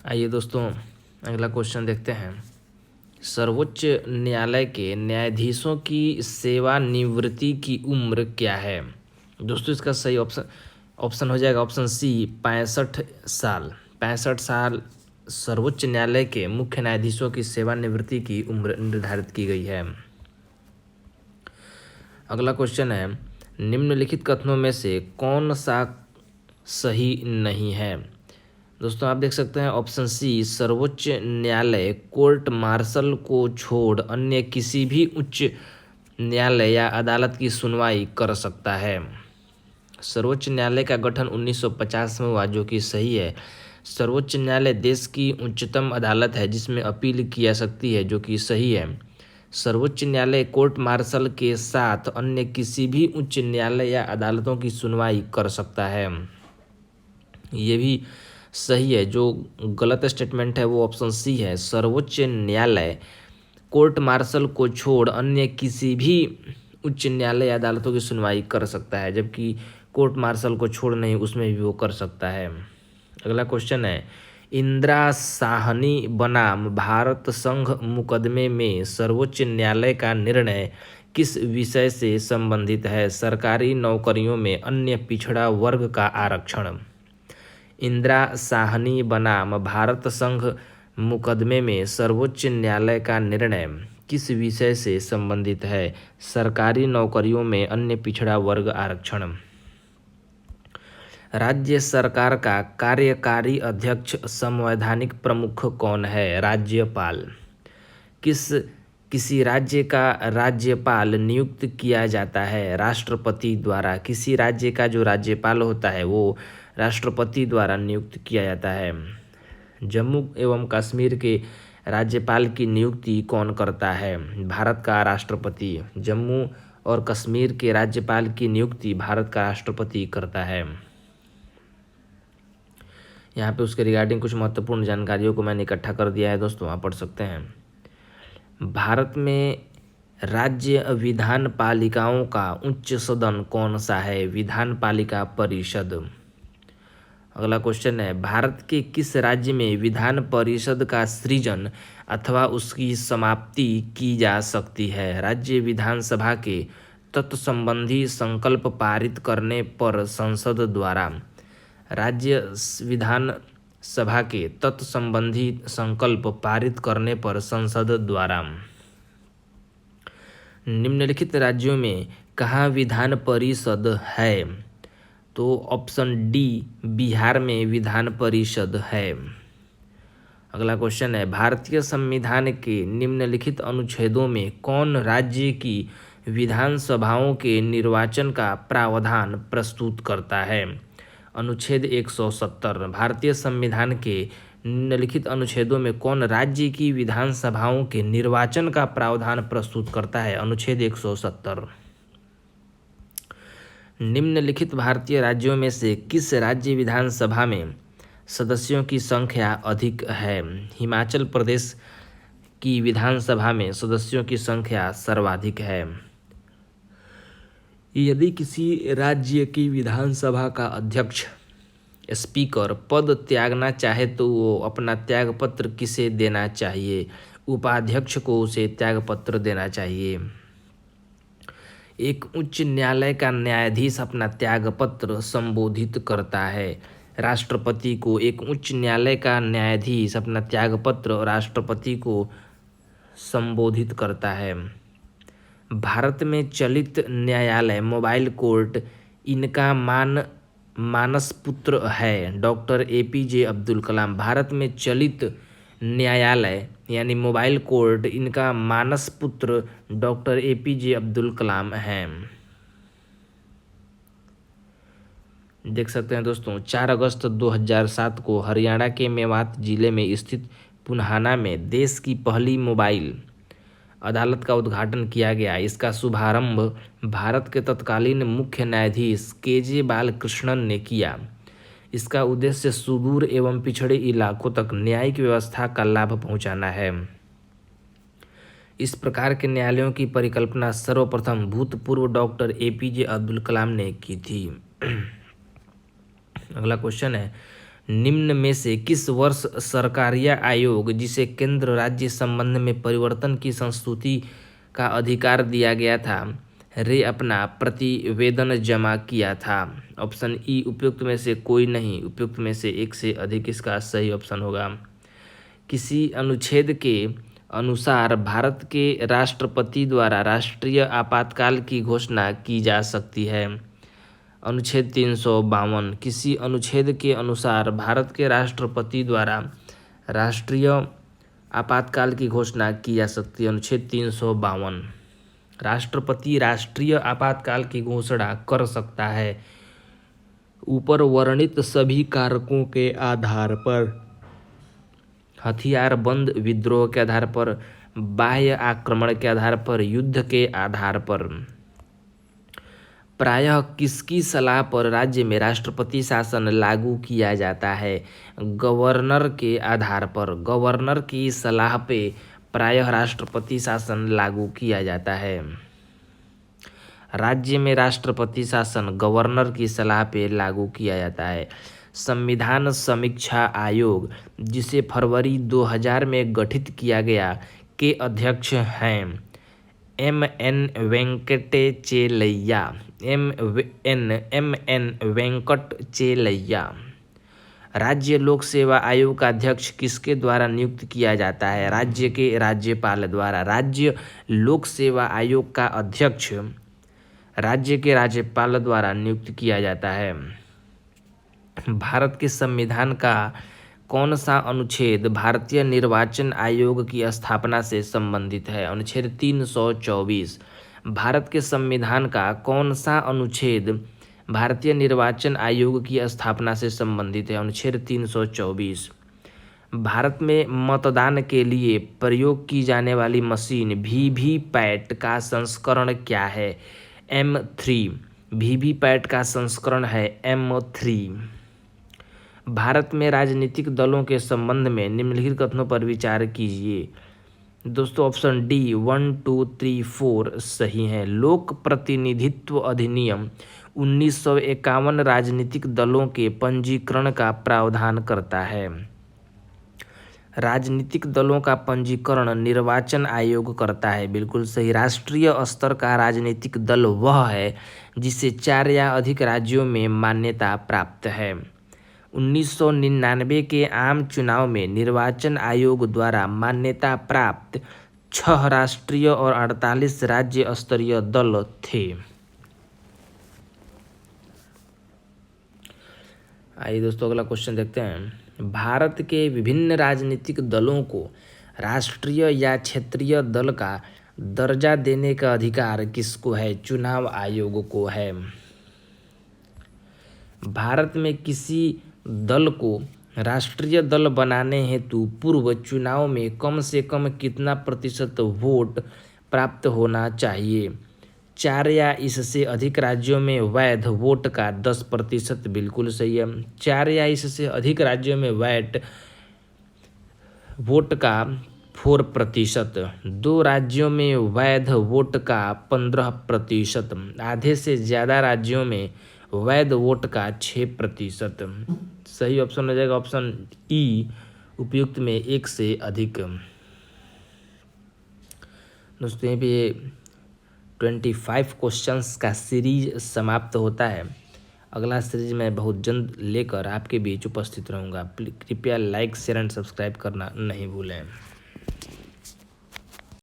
आइए दोस्तों, अगला क्वेश्चन देखते हैं। सर्वोच्च न्यायालय के न्यायाधीशों की सेवानिवृत्ति की उम्र क्या है? दोस्तों इसका सही ऑप्शन हो जाएगा ऑप्शन सी 65 साल। 65 साल सर्वोच्च न्यायालय के मुख्य न्यायाधीशों की सेवानिवृत्ति की उम्र निर्धारित की गई है। अगला क्वेश्चन है, निम्नलिखित कथनों में से कौन सा सही नहीं है? दोस्तों आप देख सकते हैं ऑप्शन सी सर्वोच्च न्यायालय कोर्ट मार्शल को छोड़ अन्य किसी भी उच्च न्यायालय या अदालत की सुनवाई कर सकता है। सर्वोच्च न्यायालय का गठन 1950 में हुआ, जो कि सही है। सर्वोच्च न्यायालय देश की उच्चतम अदालत है जिसमें अपील की जा सकती है, जो कि सही है। सर्वोच्च न्यायालय कोर्ट मार्शल के साथ अन्य किसी भी उच्च न्यायालय या अदालतों की सुनवाई कर सकता है। ये भी सही है। जो गलत स्टेटमेंट है वो ऑप्शन सी है। सर्वोच्च न्यायालय कोर्ट मार्शल को छोड़ अन्य किसी भी उच्च न्यायालय या अदालतों की सुनवाई कर सकता है, जबकि कोर्ट मार्शल को छोड़ नहीं उसमें भी वो कर सकता है। अगला क्वेश्चन है, इंदिरा साहनी बनाम भारत संघ मुकदमे में सर्वोच्च न्यायालय का निर्णय किस विषय से संबंधित है? सरकारी नौकरियों में अन्य पिछड़ा वर्ग का आरक्षण। इंदिरा साहनी बनाम भारत संघ मुकदमे में सर्वोच्च न्यायालय का निर्णय किस विषय से संबंधित है? सरकारी नौकरियों में अन्य पिछड़ा वर्ग आरक्षण। राज्य सरकार का कार्यकारी अध्यक्ष संवैधानिक प्रमुख कौन है? राज्यपाल। किसी राज्य का राज्यपाल नियुक्त किया जाता है राष्ट्रपति द्वारा। किसी राज्य का जो राज्यपाल होता है वो राष्ट्रपति द्वारा नियुक्त किया जाता है। जम्मू एवं कश्मीर के राज्यपाल की नियुक्ति कौन करता है? भारत का राष्ट्रपति। जम्मू और कश्मीर के राज्यपाल की नियुक्ति भारत का राष्ट्रपति करता है। यहाँ पे उसके रिगार्डिंग कुछ महत्वपूर्ण जानकारियों को मैंने इकट्ठा कर दिया है दोस्तों, आप पढ़ सकते हैं। भारत में राज्य विधान पालिकाओं का उच्च सदन कौन सा है? विधान पालिका परिषद। अगला क्वेश्चन है, भारत के किस राज्य में विधान परिषद का सृजन अथवा उसकी समाप्ति की जा सकती है? राज्य विधानसभा के तत्संबंधी संकल्प पारित करने पर संसद द्वारा। राज्य विधान सभा के तत्संबंधी संकल्प पारित करने पर संसद द्वारा। निम्नलिखित राज्यों में कहाँ विधान परिषद है? तो ऑप्शन डी बिहार में विधान परिषद है। अगला क्वेश्चन है, भारतीय संविधान के निम्नलिखित अनुच्छेदों में कौन राज्य की विधानसभाओं के निर्वाचन का प्रावधान प्रस्तुत करता है? अनुच्छेद 170। भारतीय संविधान के निम्नलिखित अनुच्छेदों में कौन राज्य की विधानसभाओं के निर्वाचन का प्रावधान प्रस्तुत करता है? अनुच्छेद 170। निम्नलिखित भारतीय राज्यों में से किस राज्य विधानसभा में सदस्यों की संख्या अधिक है? हिमाचल प्रदेश की विधानसभा में सदस्यों की संख्या सर्वाधिक है। यदि किसी राज्य की विधानसभा का अध्यक्ष स्पीकर पद त्यागना चाहे तो वो अपना त्यागपत्र किसे देना चाहिए? उपाध्यक्ष को उसे त्यागपत्र देना चाहिए। एक उच्च न्यायालय का न्यायाधीश अपना त्यागपत्र संबोधित करता है राष्ट्रपति को। एक उच्च न्यायालय का न्यायाधीश अपना त्यागपत्र राष्ट्रपति को संबोधित करता है। भारत में चलित न्यायालय मोबाइल कोर्ट इनका मानस पुत्र है डॉक्टर APJ अब्दुल कलाम। भारत में चलित न्यायालय यानी मोबाइल कोर्ट इनका मानस पुत्र डॉक्टर APJ अब्दुल कलाम हैं। देख सकते हैं दोस्तों, 4 अगस्त 2007 को हरियाणा के मेवात जिले में स्थित पुन्हाना में देश की पहली मोबाइल अदालत का उद्घाटन किया गया। इसका शुभारंभ भारत के तत्कालीन मुख्य न्यायाधीश KJ बालकृष्णन ने किया। इसका उद्देश्य सुदूर एवं पिछड़े इलाकों तक न्यायिक व्यवस्था का लाभ पहुंचाना है। इस प्रकार के न्यायालयों की परिकल्पना सर्वप्रथम भूतपूर्व डॉक्टर APJ अब्दुल कलाम ने की थी। अगला क्वेश्चन है, निम्न में से किस वर्ष सरकारिया आयोग, जिसे केंद्र राज्य संबंध में परिवर्तन की संस्तुति का अधिकार दिया गया था, रे अपना प्रतिवेदन जमा किया था? ऑप्शन ई उपयुक्त में से कोई नहीं, उपयुक्त में से एक से अधिक इसका सही ऑप्शन होगा। किसी अनुच्छेद के अनुसार भारत के राष्ट्रपति द्वारा राष्ट्रीय आपातकाल की घोषणा की जा सकती है? अनुच्छेद 352। किसी अनुच्छेद के अनुसार भारत के राष्ट्रपति द्वारा राष्ट्रीय आपातकाल की घोषणा की जा सकती है? अनुच्छेद 352। राष्ट्रपति राष्ट्रीय आपातकाल की घोषणा कर सकता है ऊपर वर्णित सभी कारकों के आधार पर: हथियार बंद विद्रोह के आधार पर, बाह्य आक्रमण के आधार पर, युद्ध के आधार पर। प्रायः किसकी सलाह पर राज्य में राष्ट्रपति शासन लागू किया जाता है? गवर्नर के आधार पर। गवर्नर की सलाह पे प्रायः राष्ट्रपति शासन लागू किया जाता है। राज्य में राष्ट्रपति शासन गवर्नर की सलाह पे लागू किया जाता है। संविधान समीक्षा आयोग, जिसे फरवरी 2000 में गठित किया गया, के अध्यक्ष हैं M.N. वेंकटेचेलैया। M.N. वेंकटचेलैया। राज्य लोक सेवा आयोग का अध्यक्ष किसके द्वारा नियुक्त किया जाता है? राज्य के राज्यपाल द्वारा। राज्य लोक सेवा आयोग का अध्यक्ष राज्य के राज्यपाल द्वारा नियुक्त किया जाता है। भारत के संविधान का कौन सा अनुच्छेद भारतीय निर्वाचन आयोग की स्थापना से संबंधित है? अनुच्छेद 324। भारत के संविधान का कौन सा अनुच्छेद भारतीय निर्वाचन आयोग की स्थापना से संबंधित है? अनुच्छेद 324। भारत में मतदान के लिए प्रयोग की जाने वाली मशीन वीवीपैट का संस्करण क्या है? M3। वीवीपैट का संस्करण है M3। भारत में राजनीतिक दलों के संबंध में निम्नलिखित कथनों पर विचार कीजिए। दोस्तों ऑप्शन डी 1, 2, 3, 4 सही है। लोक प्रतिनिधित्व अधिनियम 1951 राजनीतिक दलों के पंजीकरण का प्रावधान करता है। राजनीतिक दलों का पंजीकरण निर्वाचन आयोग करता है, बिल्कुल सही। राष्ट्रीय स्तर का राजनीतिक दल वह है जिसे 4 या अधिक राज्यों में मान्यता प्राप्त है। 1999 के आम चुनाव में निर्वाचन आयोग द्वारा मान्यता प्राप्त 6 राष्ट्रीय और 48 राज्य स्तरीय दल थे। आइए दोस्तों अगला क्वेश्चन देखते हैं। भारत के विभिन्न राजनीतिक दलों को राष्ट्रीय या क्षेत्रीय दल का दर्जा देने का अधिकार किसको है? चुनाव आयोग को है। भारत में किसी दल को राष्ट्रीय दल बनाने हेतु पूर्व चुनाव में कम से कम कितना प्रतिशत वोट प्राप्त होना चाहिए? 4 या इससे अधिक राज्यों में वैध वोट का 10%, बिल्कुल सही है। 4 या इससे अधिक राज्यों में वैध वोट का 4%, 2 राज्यों में वैध वोट का 15%, आधे से ज़्यादा राज्यों में वैध वोट का 6%। सही ऑप्शन हो जाएगा ऑप्शन ई, उपयुक्त में 1 से अधिक। दोस्तों ये भी 25 क्वेश्चंस का सीरीज समाप्त होता है। अगला सीरीज मैं बहुत जल्द लेकर आपके बीच उपस्थित रहूँगा। कृपया लाइक, शेयर एंड सब्सक्राइब करना नहीं भूलें।